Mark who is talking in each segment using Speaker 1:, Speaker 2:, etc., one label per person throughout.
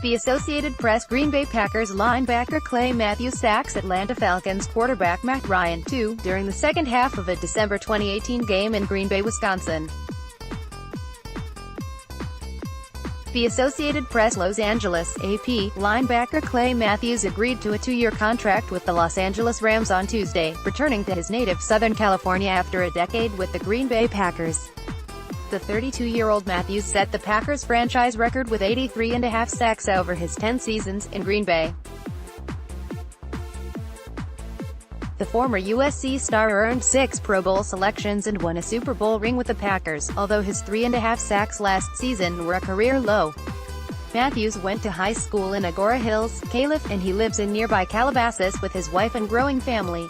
Speaker 1: The Associated Press. Green Bay Packers linebacker Clay Matthews sacks Atlanta Falcons quarterback Matt Ryan, 2, during the second half of a December 2018 game in Green Bay, Wisconsin. The Associated Press. Los Angeles, AP, linebacker Clay Matthews agreed to a 2-year contract with the Los Angeles Rams on Tuesday, returning to his native Southern California after a decade with the Green Bay Packers. The 32-year-old Matthews set the Packers franchise record with 83.5 sacks over his 10 seasons in Green Bay. The former USC star earned 6 Pro Bowl selections and won a Super Bowl ring with the Packers, although his 3.5 sacks last season were a career low. Matthews went to high school in Agora Hills, Calif, and he lives in nearby Calabasas with his wife and growing family.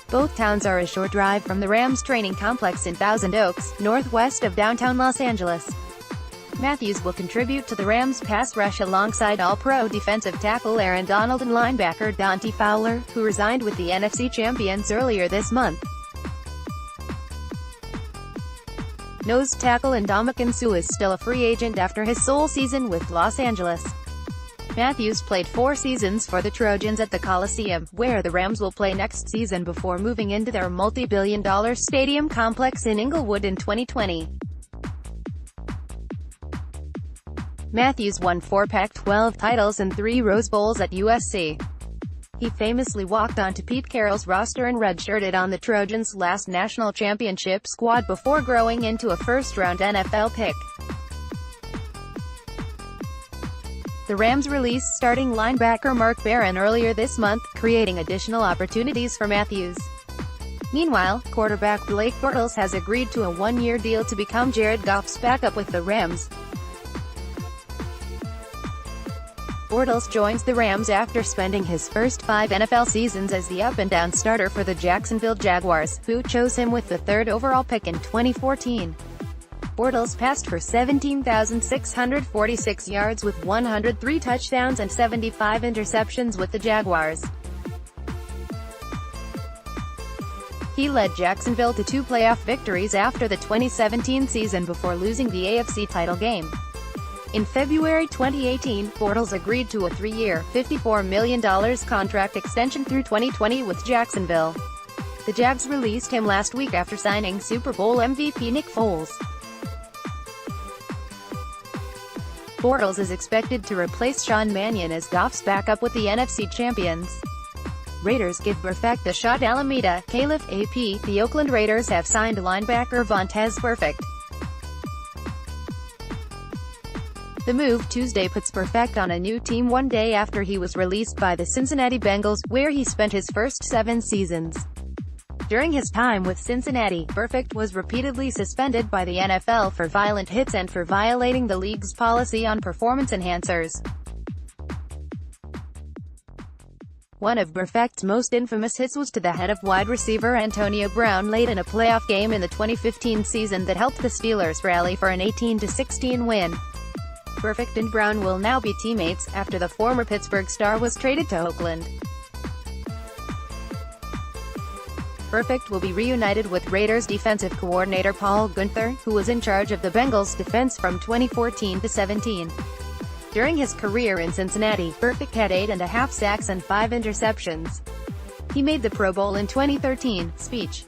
Speaker 1: Both towns are a short drive from the Rams training complex in Thousand Oaks, northwest of downtown Los Angeles. Matthews will contribute to the Rams' pass rush alongside All-Pro defensive tackle Aaron Donald and linebacker Dante Fowler, who resigned with the NFC champions earlier this month. Nose tackle Ndamukong Suh is still a free agent after his sole season with Los Angeles. Matthews played 4 seasons for the Trojans at the Coliseum, where the Rams will play next season before moving into their multi-billion-dollar stadium complex in Inglewood in 2020. Matthews won 4 Pac-12 titles and 3 Rose Bowls at USC. He famously walked onto Pete Carroll's roster and redshirted on the Trojans' last national championship squad before growing into a first-round NFL pick. The Rams released starting linebacker Mark Barron earlier this month, creating additional opportunities for Matthews. Meanwhile, quarterback Blake Bortles has agreed to a 1-year deal to become Jared Goff's backup with the Rams. Bortles joins the Rams after spending his first 5 NFL seasons as the up-and-down starter for the Jacksonville Jaguars, who chose him with the 3rd overall pick in 2014. Bortles passed for 17,646 yards with 103 touchdowns and 75 interceptions with the Jaguars. He led Jacksonville to 2 playoff victories after the 2017 season before losing the AFC title game. In February 2018, Bortles agreed to a 3-year, $54 million contract extension through 2020 with Jacksonville. The Jags released him last week after signing Super Bowl MVP Nick Foles. Bortles is expected to replace Sean Mannion as Goff's backup with the NFC champions. Raiders give Burfict a shot. Alameda, Calif, AP. The Oakland Raiders have signed linebacker Vontaze Burfict. The move Tuesday puts Burfict on a new team 1 day after he was released by the Cincinnati Bengals, where he spent his first 7 seasons. During his time with Cincinnati, Burfict was repeatedly suspended by the NFL for violent hits and for violating the league's policy on performance enhancers. One of Burfict's most infamous hits was to the head of wide receiver Antonio Brown late in a playoff game in the 2015 season that helped the Steelers rally for an 18-16 win. Burfict and Brown will now be teammates, after the former Pittsburgh star was traded to Oakland. Burfict will be reunited with Raiders defensive coordinator Paul Guenther, who was in charge of the Bengals' defense from 2014 to 17. During his career in Cincinnati, Burfict had 8.5 sacks and 5 interceptions. He made the Pro Bowl in 2013. Speech.